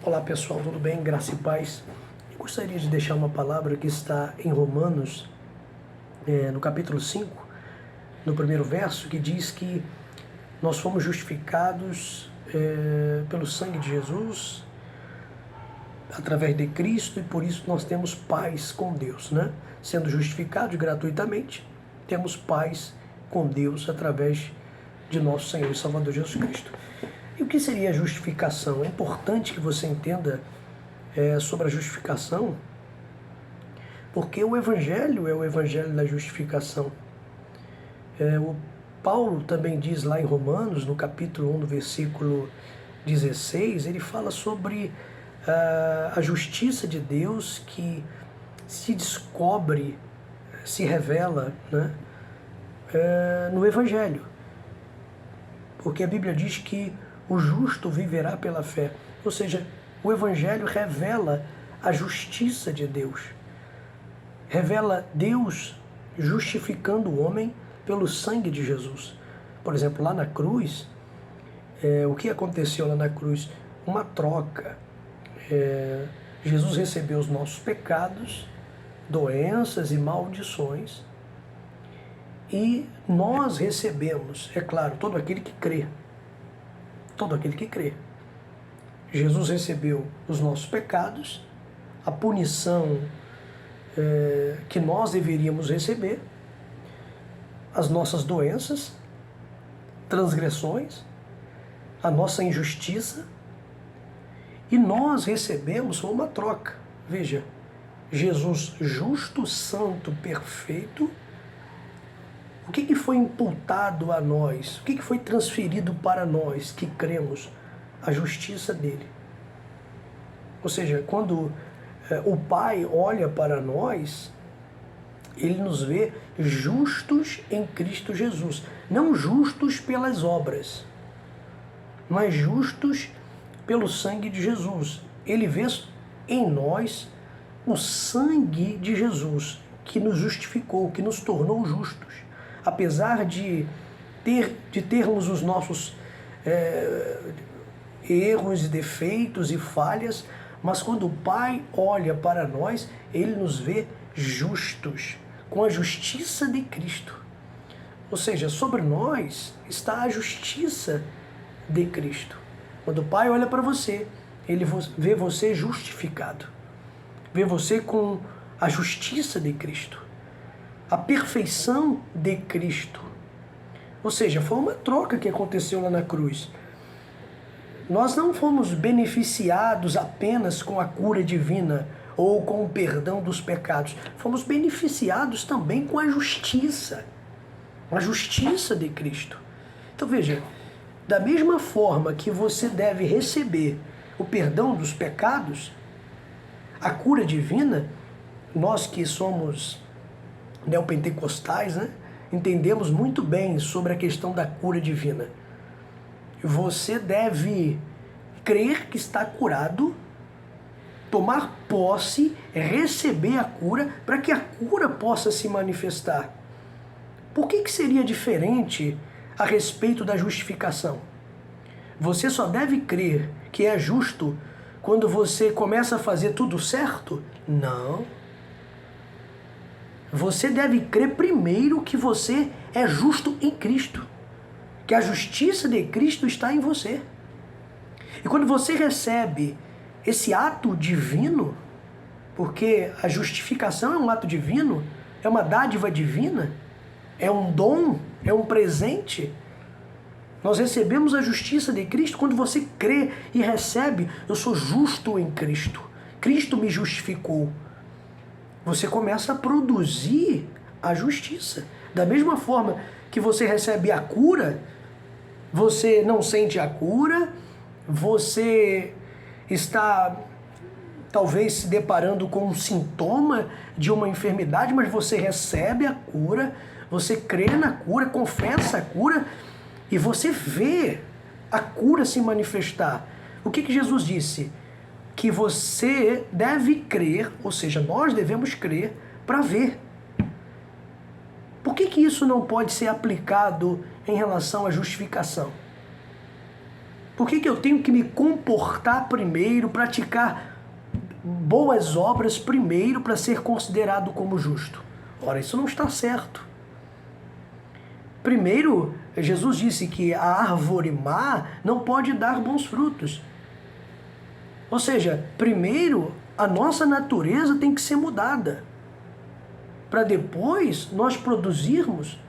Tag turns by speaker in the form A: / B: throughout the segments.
A: Olá pessoal, tudo bem? Graça e paz. Eu gostaria de deixar uma palavra que está em Romanos, no capítulo 5, no primeiro verso, que diz que nós fomos justificados pelo sangue de Jesus, através de Cristo, e por isso nós temos paz com Deus, né? Sendo justificados gratuitamente, temos paz com Deus através de nosso Senhor e Salvador Jesus Cristo. E o que seria a justificação? É importante que você entenda sobre a justificação, porque o Evangelho é o Evangelho da justificação. O Paulo também diz lá em Romanos, no capítulo 1, no versículo 16, ele fala sobre a justiça de Deus que se descobre, se revela, né, no Evangelho. Porque a Bíblia diz que o justo viverá pela fé. Ou seja, o Evangelho revela a justiça de Deus. Revela Deus justificando o homem pelo sangue de Jesus. Por exemplo, lá na cruz, o que aconteceu lá na cruz? Uma troca. Jesus recebeu os nossos pecados, doenças e maldições, e nós recebemos, é claro, todo aquele que crê. Todo aquele que crê. Jesus recebeu os nossos pecados, a punição que nós deveríamos receber, as nossas doenças, transgressões, a nossa injustiça, e nós recebemos uma troca. Veja, Jesus justo, santo, perfeito. O que foi imputado a nós? O que foi transferido para nós que cremos? A justiça dele. Ou seja, quando o Pai olha para nós, ele nos vê justos em Cristo Jesus. Não justos pelas obras, mas justos pelo sangue de Jesus. Ele vê em nós o sangue de Jesus, que nos justificou, que nos tornou justos. Apesar de termos os nossos erros, defeitos e falhas, mas quando o Pai olha para nós, ele nos vê justos, com a justiça de Cristo. Ou seja, sobre nós está a justiça de Cristo. Quando o Pai olha para você, ele vê você justificado, vê você com a justiça de Cristo, a perfeição de Cristo. Ou seja, foi uma troca que aconteceu lá na cruz. Nós não fomos beneficiados apenas com a cura divina ou com o perdão dos pecados. Fomos beneficiados também com a justiça de Cristo. Então veja, da mesma forma que você deve receber o perdão dos pecados, a cura divina, nós que somos neopentecostais, né, entendemos muito bem sobre a questão da cura divina. Você deve crer que está curado, tomar posse, receber a cura, para que a cura possa se manifestar. Por que seria diferente a respeito da justificação? Você só deve crer que é justo quando você começa a fazer tudo certo? Não. Você deve crer primeiro que você é justo em Cristo, que a justiça de Cristo está em você. E quando você recebe esse ato divino, porque a justificação é um ato divino, é uma dádiva divina, é um dom, é um presente. Nós recebemos a justiça de Cristo quando você crê e recebe: eu sou justo em Cristo, Cristo me justificou. Você começa a produzir a justiça. Da mesma forma que você recebe a cura, você não sente a cura, você está talvez se deparando com um sintoma de uma enfermidade, mas você recebe a cura, você crê na cura, confessa a cura e você vê a cura se manifestar. O que Jesus disse? Que você deve crer, ou seja, nós devemos crer para ver. Por que isso não pode ser aplicado em relação à justificação? Por que eu tenho que me comportar primeiro, praticar boas obras primeiro para ser considerado como justo? Ora, isso não está certo. Primeiro, Jesus disse que a árvore má não pode dar bons frutos. Ou seja, primeiro a nossa natureza tem que ser mudada, para depois nós produzirmos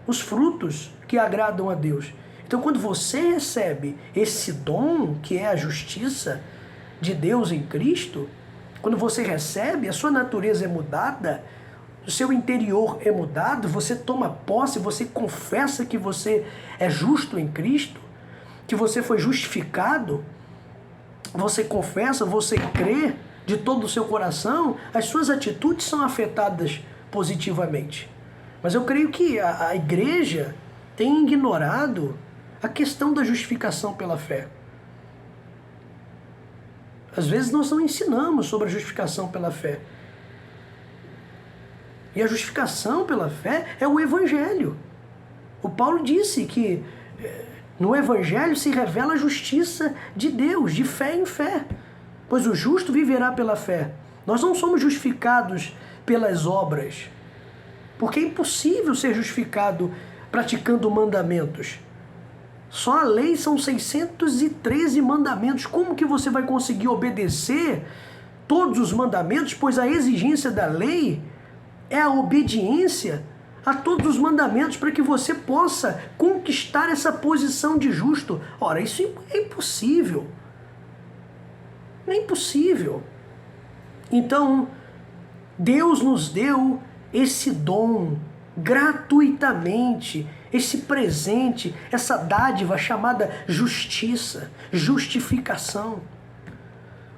A: os frutos que agradam a Deus. Então, quando você recebe esse dom, que é a justiça de Deus em Cristo, quando você recebe, a sua natureza é mudada, o seu interior é mudado, você toma posse, você confessa que você é justo em Cristo, que você foi justificado, você confessa, você crê de todo o seu coração, as suas atitudes são afetadas positivamente. Mas eu creio que a igreja tem ignorado a questão da justificação pela fé. Às vezes nós não ensinamos sobre a justificação pela fé. E a justificação pela fé é o Evangelho. O Paulo disse que no Evangelho se revela a justiça de Deus, de fé em fé. Pois o justo viverá pela fé. Nós não somos justificados pelas obras. Porque é impossível ser justificado praticando mandamentos. Só a lei são 613 mandamentos. Como que você vai conseguir obedecer todos os mandamentos? Pois a exigência da lei é a obediência a todos os mandamentos para que você possa conquistar essa posição de justo. Ora, isso é impossível. É impossível. Então, Deus nos deu esse dom gratuitamente, esse presente, essa dádiva chamada justiça, justificação.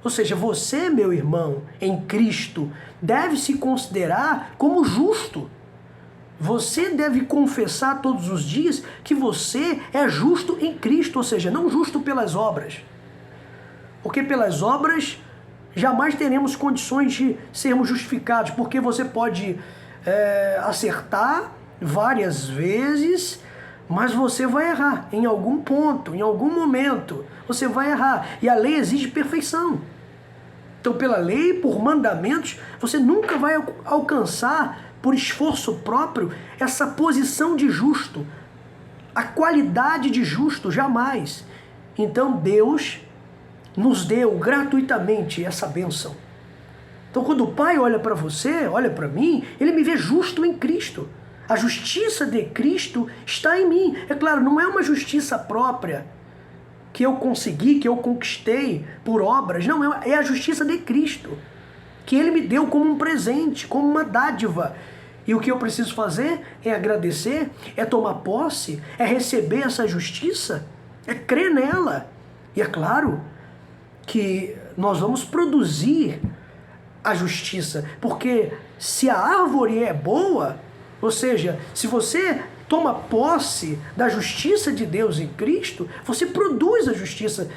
A: Ou seja, você, meu irmão, em Cristo, deve se considerar como justo. Você deve confessar todos os dias que você é justo em Cristo, ou seja, não justo pelas obras. Porque pelas obras jamais teremos condições de sermos justificados, porque você pode acertar várias vezes, mas você vai errar em algum ponto, em algum momento, você vai errar. E a lei exige perfeição. Então, pela lei, por mandamentos, você nunca vai alcançar, por esforço próprio, essa posição de justo, a qualidade de justo, jamais. Então, Deus nos deu gratuitamente essa bênção. Então, quando o Pai olha para você, olha para mim, Ele me vê justo em Cristo. A justiça de Cristo está em mim. É claro, não é uma justiça própria que eu consegui, que eu conquistei por obras. Não, é a justiça de Cristo, que Ele me deu como um presente, como uma dádiva. E o que eu preciso fazer é agradecer, é tomar posse, é receber essa justiça, é crer nela. E é claro que nós vamos produzir a justiça, porque se a árvore é boa, ou seja, se você toma posse da justiça de Deus em Cristo, você produz a justiça,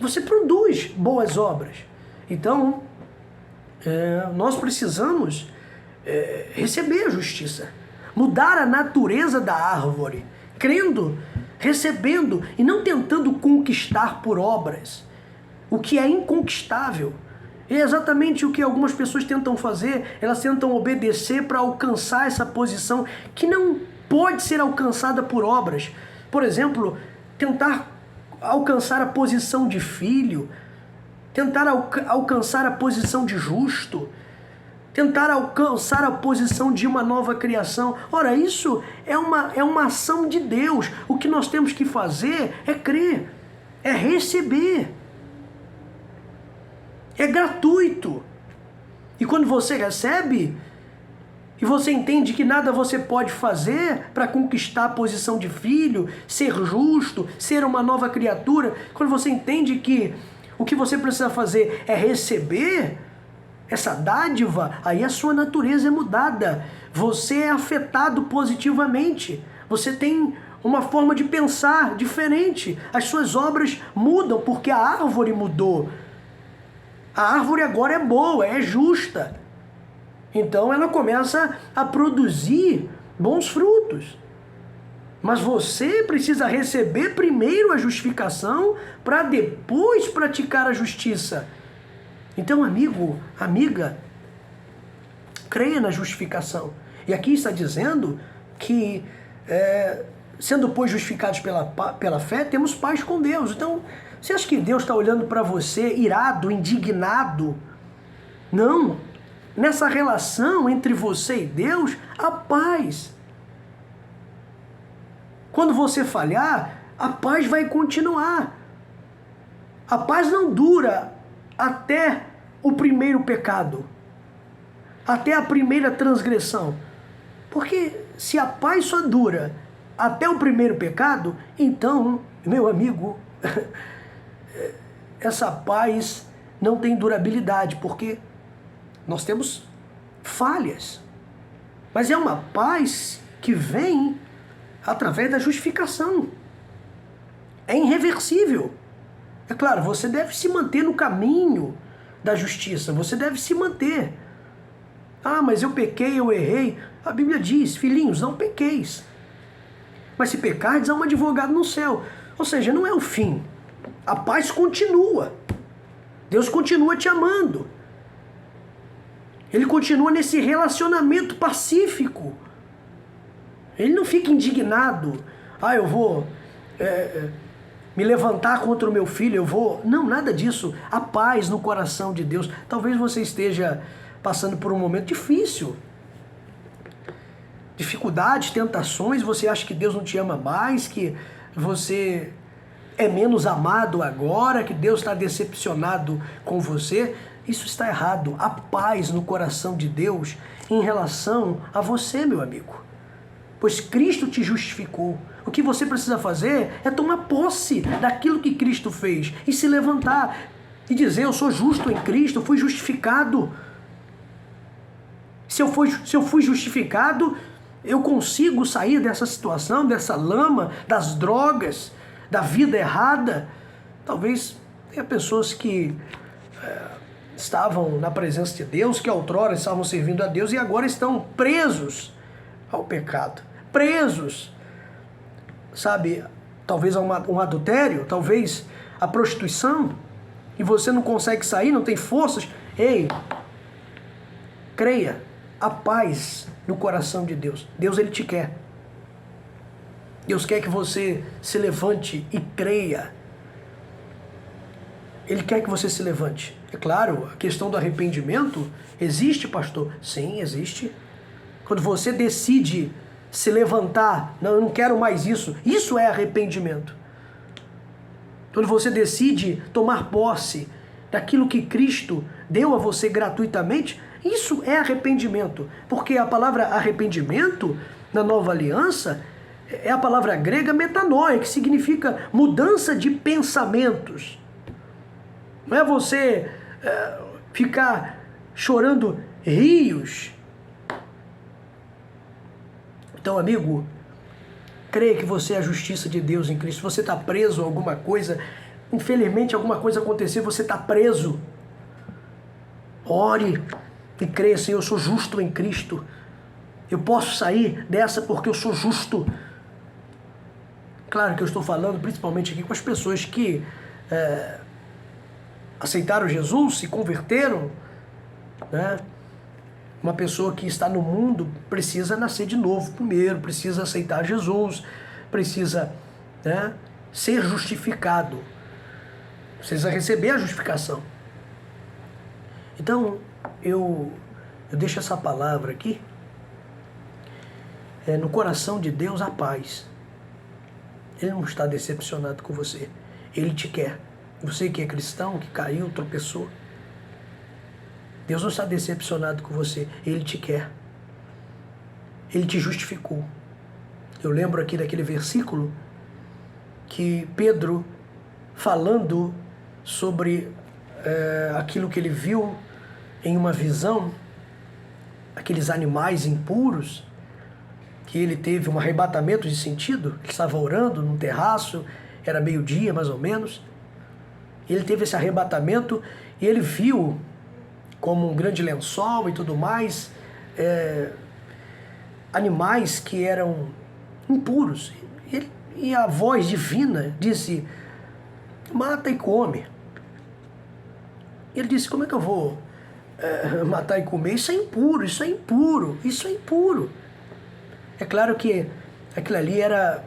A: você produz boas obras. Então, nós precisamos receber a justiça, mudar a natureza da árvore, crendo, recebendo e não tentando conquistar por obras o que é inconquistável. É exatamente o que algumas pessoas tentam fazer. Elas tentam obedecer para alcançar essa posição que não pode ser alcançada por obras. Por exemplo, tentar alcançar a posição de filho, tentar alcançar a posição de justo, tentar alcançar a posição de uma nova criação. Ora, isso é uma ação de Deus. O que nós temos que fazer é crer, é receber. É gratuito. E quando você recebe, e você entende que nada você pode fazer para conquistar a posição de filho, ser justo, ser uma nova criatura, quando você entende que o que você precisa fazer é receber essa dádiva, aí a sua natureza é mudada. Você é afetado positivamente. Você tem uma forma de pensar diferente. As suas obras mudam porque a árvore mudou. A árvore agora é boa, é justa. Então ela começa a produzir bons frutos. Mas você precisa receber primeiro a justificação para depois praticar a justiça. Então, amigo, amiga, creia na justificação. E aqui está dizendo que, sendo, pois, justificados pela fé, temos paz com Deus. Então, você acha que Deus está olhando para você irado, indignado? Não. Nessa relação entre você e Deus, há paz. Quando você falhar, a paz vai continuar. A paz não dura até o primeiro pecado, até a primeira transgressão. Porque se a paz só dura até o primeiro pecado, então, meu amigo, essa paz não tem durabilidade, porque nós temos falhas. Mas é uma paz que vem através da justificação. É irreversível. É claro, você deve se manter no caminho da justiça, você deve se manter. Ah, mas eu pequei, eu errei. A Bíblia diz, filhinhos, não pequeis. Mas se pecardes, há um advogado no céu. Ou seja, não é o fim. A paz continua. Deus continua te amando. Ele continua nesse relacionamento pacífico. Ele não fica indignado. Ah, eu vou me levantar contra o meu filho, eu vou... Não, nada disso. A paz no coração de Deus. Talvez você esteja passando por um momento difícil. Dificuldades, tentações, você acha que Deus não te ama mais, que você é menos amado agora, que Deus está decepcionado com você. Isso está errado. Há paz no coração de Deus em relação a você, meu amigo. Pois Cristo te justificou. O que você precisa fazer é tomar posse daquilo que Cristo fez e se levantar e dizer, eu sou justo em Cristo, eu fui justificado. Se eu fui justificado, eu consigo sair dessa situação, dessa lama, das drogas, da vida errada. Talvez tenha pessoas que estavam na presença de Deus, que outrora estavam servindo a Deus e agora estão presos ao pecado. Presos, sabe, talvez a um adultério, talvez a prostituição, e você não consegue sair, não tem forças. Ei, creia, a paz no coração de Deus. Deus, Ele te quer. Deus quer que você se levante e creia. Ele quer que você se levante. É claro, a questão do arrependimento existe, pastor? Sim, existe. Quando você decide se levantar, não, eu não quero mais isso, isso é arrependimento. Quando você decide tomar posse daquilo que Cristo deu a você gratuitamente, isso é arrependimento. Porque a palavra arrependimento, na Nova Aliança, é a palavra grega metanoia, que significa mudança de pensamentos. Não é você ficar chorando rios. Então, amigo, creia que você é a justiça de Deus em Cristo. Você está preso a alguma coisa, infelizmente alguma coisa aconteceu, você está preso. Ore e creia, Senhor, eu sou justo em Cristo. Eu posso sair dessa porque eu sou justo. Claro que eu estou falando principalmente aqui com as pessoas que aceitaram Jesus, se converteram, né? Uma pessoa que está no mundo precisa nascer de novo primeiro, precisa aceitar Jesus, precisa, né, ser justificado, precisa receber a justificação. Então, eu deixo essa palavra aqui, no coração de Deus a paz. Ele não está decepcionado com você, Ele te quer. Você que é cristão, que caiu, tropeçou, Deus não está decepcionado com você, Ele te quer. Ele te justificou. Eu lembro aqui daquele versículo que Pedro, falando sobre aquilo que ele viu em uma visão, aqueles animais impuros, que ele teve um arrebatamento de sentido, ele estava orando num terraço, era meio-dia mais ou menos, ele teve esse arrebatamento e ele viu como um grande lençol e tudo mais, animais que eram impuros. E a voz divina disse, mata e come. Ele disse, como é que eu vou matar e comer? Isso é impuro, isso é impuro, isso é impuro. É claro que aquilo ali era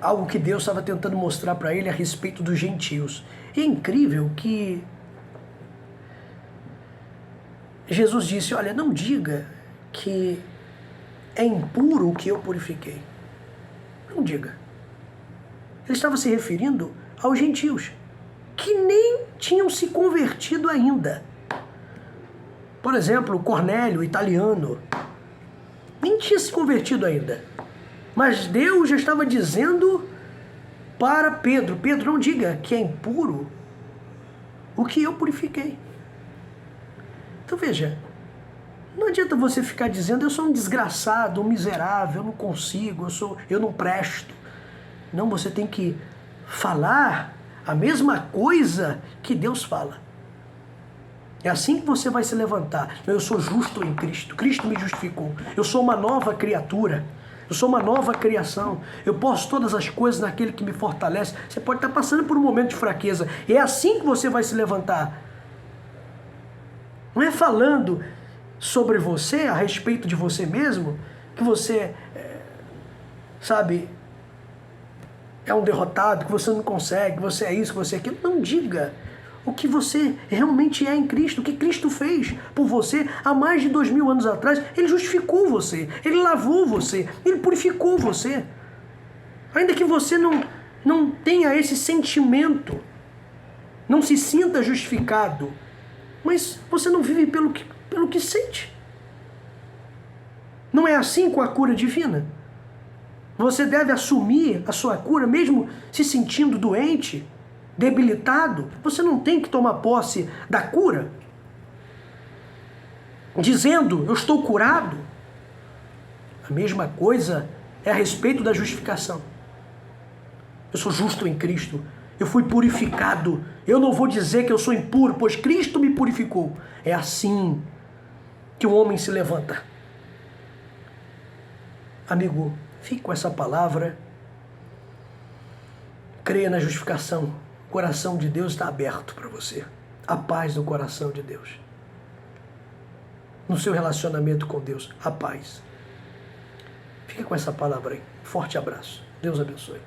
A: algo que Deus estava tentando mostrar para ele a respeito dos gentios. E é incrível que Jesus disse, olha, não diga que é impuro o que eu purifiquei. Não diga. Ele estava se referindo aos gentios, que nem tinham se convertido ainda. Por exemplo, Cornélio, italiano, nem tinha se convertido ainda. Mas Deus já estava dizendo para Pedro, Pedro, não diga que é impuro o que eu purifiquei. Então veja, não adianta você ficar dizendo, eu sou um desgraçado, um miserável, eu não consigo, eu não presto. Não, você tem que falar a mesma coisa que Deus fala. É assim que você vai se levantar. Eu sou justo em Cristo, Cristo me justificou. Eu sou uma nova criatura, eu sou uma nova criação. Eu posso todas as coisas naquele que me fortalece. Você pode estar passando por um momento de fraqueza. E é assim que você vai se levantar. Não é falando sobre você, a respeito de você mesmo, que você, é um derrotado, que você não consegue, que você é isso, que você é aquilo. Não diga o que você realmente é em Cristo, o que Cristo fez por você há mais de 2000 anos atrás. Ele justificou você, Ele lavou você, Ele purificou você. Ainda que você não tenha esse sentimento, não se sinta justificado, mas você não vive pelo que sente. Não é assim com a cura divina? Você deve assumir a sua cura, mesmo se sentindo doente, debilitado. Você não tem que tomar posse da cura, dizendo, eu estou curado. A mesma coisa é a respeito da justificação. Eu sou justo em Cristo, eu fui purificado. Eu não vou dizer que eu sou impuro, pois Cristo me purificou. É assim que um homem se levanta. Amigo, fique com essa palavra. Creia na justificação. O coração de Deus está aberto para você. A paz do coração de Deus. No seu relacionamento com Deus, a paz. Fique com essa palavra aí. Forte abraço. Deus abençoe.